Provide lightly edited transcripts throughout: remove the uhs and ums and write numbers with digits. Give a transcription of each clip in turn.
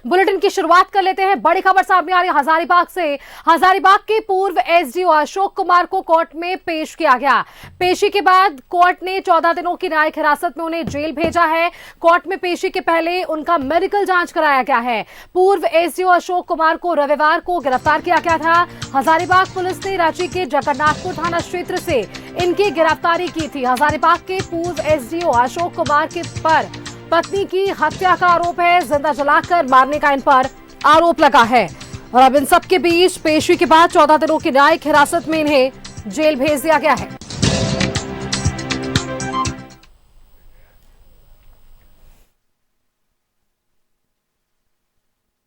Bulletin की शुरुआत कर लेते हैं। बड़ी खबर सामने आ रही है हजारीबाग से। हजारीबाग के पूर्व एसडीओ अशोक कुमार को कोर्ट में पेश किया गया। पेशी के बाद कोर्ट ने 14 दिनों की न्यायिक हिरासत में उन्हें जेल भेजा है। कोर्ट में पेशी के पहले उनका मेडिकल जांच कराया गया है। पूर्व एसडीओ अशोक कुमार को रविवार को गिरफ्तार किया गया था। हजारीबाग पुलिस ने रांची के जगन्नाथपुर थाना क्षेत्र से इनकी गिरफ्तारी की थी। हजारीबाग के पूर्व एसडीओ अशोक कुमार के पर पत्नी की हत्या का आरोप है। जिंदा जलाकर मारने का इन पर आरोप लगा है। और अब इन सब के बीच पेशी के बाद 14 दिनों की न्यायिक हिरासत में इन्हें जेल भेज दिया गया है।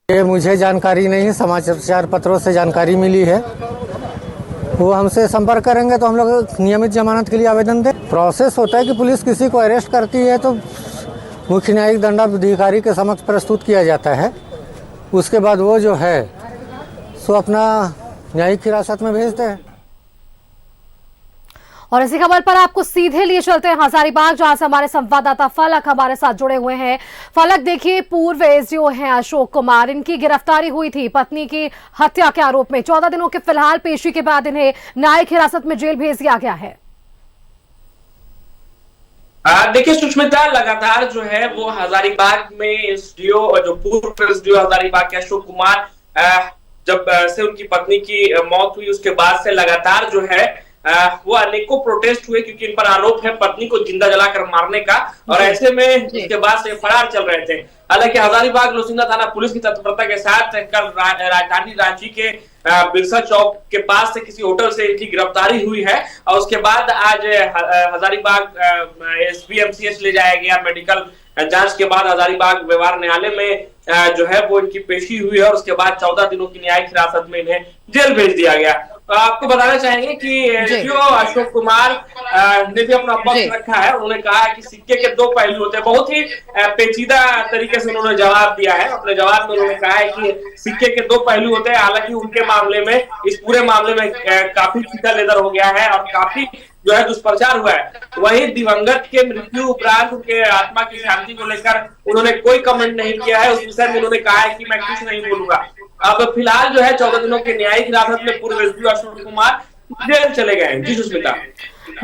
ये मुझे जानकारी नहीं है, समाचार पत्रों से जानकारी मिली है। वो हमसे संपर्क करेंगे तो हम लोग नियमित जमानत के लिए आवेदन दें। प्रोसेस होता है कि पुलिस किसी को अरेस्ट करती है तो मुख्य न्यायिक दंडाधिकारी के समक्ष प्रस्तुत किया जाता है। उसके बाद वो जो है सो अपना न्यायिक हिरासत में भेजते हैं। और इसी खबर पर आपको सीधे लिए चलते हैं हजारीबाग, जहां से हमारे संवाददाता फलक हमारे साथ जुड़े हुए हैं। फलक, देखिए, पूर्व एसडीओ हैं अशोक कुमार, इनकी गिरफ्तारी हुई थी पत्नी की हत्या के आरोप में। 14 दिनों के फिलहाल पेशी के बाद इन्हें न्यायिक हिरासत में जेल भेज दिया गया है। देखिए सुष्मिता, लगातार जो है वो हजारीबाग में एसडीओ, जो पूर्व एसडीओ हजारीबाग के अशोक कुमार, जब से उनकी पत्नी की मौत हुई उसके बाद से लगातार जो है वो अनेकों प्रोटेस्ट हुए, क्योंकि इन पर आरोप है पत्नी को जिंदा जलाकर मारने का। और ऐसे में उसके बाद से फरार चल रहे थे। हालांकि हजारीबाग लोसिंदा थाना पुलिस की तत्परता के साथ कल राजधानी रांची के बिरसा चौक के पास से किसी होटल से इनकी गिरफ्तारी हुई है। और उसके बाद आज हजारीबाग एसपीएमसीएच ले जाया गया। मेडिकल जांच के बाद हजारीबाग व्यवहार न्यायालय में जो है वो इनकी पेशी हुई है। और उसके बाद 14 दिनों की न्यायिक हिरासत में इन्हें जेल भेज दिया गया। आपको बताना चाहेंगे कि एसडीओ अशोक कुमार ने भी अपना पक्ष रखा है। उन्होंने कहा है कि सिक्के के दो पहलू होते हैं। बहुत ही पेचीदा तरीके से उन्होंने जवाब दिया है। अपने जवाब में उन्होंने कहा है कि सिक्के के दो पहलू होते हैं। हालांकि उनके मामले में, इस पूरे मामले में काफी फीका लेदर हो गया है और काफी जो है दुष्प्रचार हुआ है। वहीं दिवंगत के मृत्यु उपरांत उनके आत्मा की शांति को लेकर उन्होंने कोई कमेंट नहीं किया है। उस विषय में उन्होंने कहा है कि मैं कुछ नहीं बोलूंगा। अब फिलहाल जो है 14 दिनों के न्यायिक हिरासत में पूर्व एसडीओ अशोक कुमार जेल चले गए हैं। जी सुष्मिता।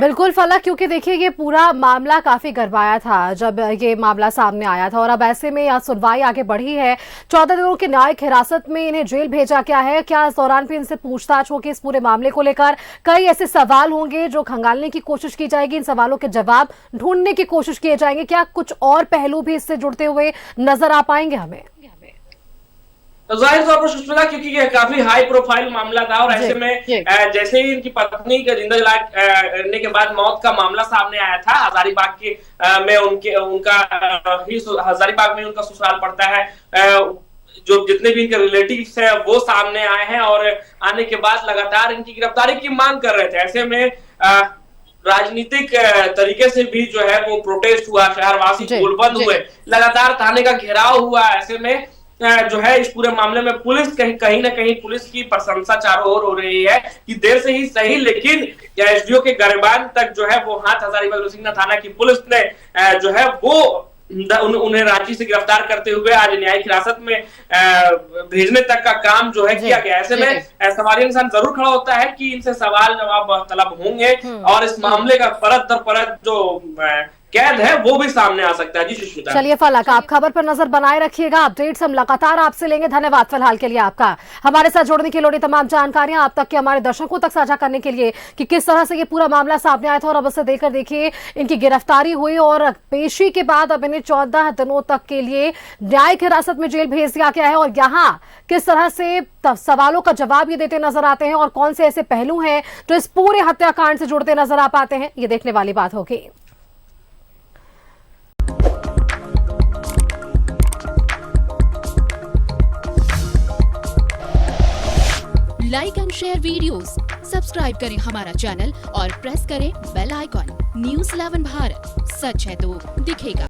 बिल्कुल फलक, क्योंकि देखिए ये पूरा मामला काफी गरमाया था जब ये मामला सामने आया था। और अब ऐसे में यह सुनवाई आगे बढ़ी है। 14 दिनों की न्यायिक हिरासत में इन्हें जेल भेजा गया है। क्या इस दौरान भी इनसे पूछताछ होगी इस पूरे मामले को लेकर? कई ऐसे सवाल होंगे जो खंगालने की कोशिश की जाएगी, इन सवालों के जवाब ढूंढने की कोशिश किए जाएंगे। क्या कुछ और पहलू भी इससे जुड़ते हुए नजर आ पाएंगे हमें? जाहिर तौर पर सुष्मिता, क्योंकि ये काफी हाई प्रोफाइल मामला था। और ऐसे में जैसे ही इनकी पत्नी का जिंदा जलाने के बाद मौत का मामला सामने आया था, हजारीबाग के में हजारीबाग में उनका ससुराल पड़ता है। जो जितने भी इनके रिलेटिव्स हैं वो सामने आए हैं और आने के बाद लगातार इनकी गिरफ्तारी की मांग कर रहे थे। ऐसे में राजनीतिक तरीके से भी जो है वो प्रोटेस्ट हुआ, शहरवासी गोलबंद हुए, लगातार थाने का घेराव हुआ। ऐसे में जो है इस पूरे मामले में पुलिस कहीं ना कहीं पुलिस की प्रशंसा चारों ओर हो रही है कि देर से ही सही, लेकिन एसडीओ के गिरबान तक जो है वो हाथ हजारीबाग लोसिंदा थाना की पुलिस ने जो है वो उन्हें रांची से गिरफ्तार करते हुए आज न्यायिक हिरासत में भेजने तक का काम जो है किया गया। ऐसे में सवाल इंसान जरूर खड़ा होता है कि इनसे सवाल जवाब तलब होंगे और इस मामले का परत दर परत जो कैद है वो भी सामने आ सकता है। जी सुष्मिता। चलिए फलक, आप खबर पर नजर बनाए रखिएगा। अपडेट्स हम लगातार आपसे लेंगे। धन्यवाद फिलहाल के लिए आपका। हमारे साथ जोड़ने के लिए तमाम जानकारियां आप तक के हमारे दर्शकों तक साझा करने के लिए कि किस तरह से ये पूरा मामला सामने आया था। और अब उसे देखकर देखिए इनकी गिरफ्तारी हुई और पेशी के बाद अब इन्हें 14 दिनों तक के लिए न्यायिक हिरासत में जेल भेज दिया गया है। और यहाँ किस तरह से सवालों का जवाब ये देते नजर आते हैं और कौन से ऐसे पहलू हैं जो इस पूरे हत्याकांड से जुड़ते नजर आ पाते हैं, ये देखने वाली बात होगी। Like and share videos, subscribe करें हमारा चैनल और प्रेस करें बेल आइकॉन। News 11 भारत, सच है तो दिखेगा।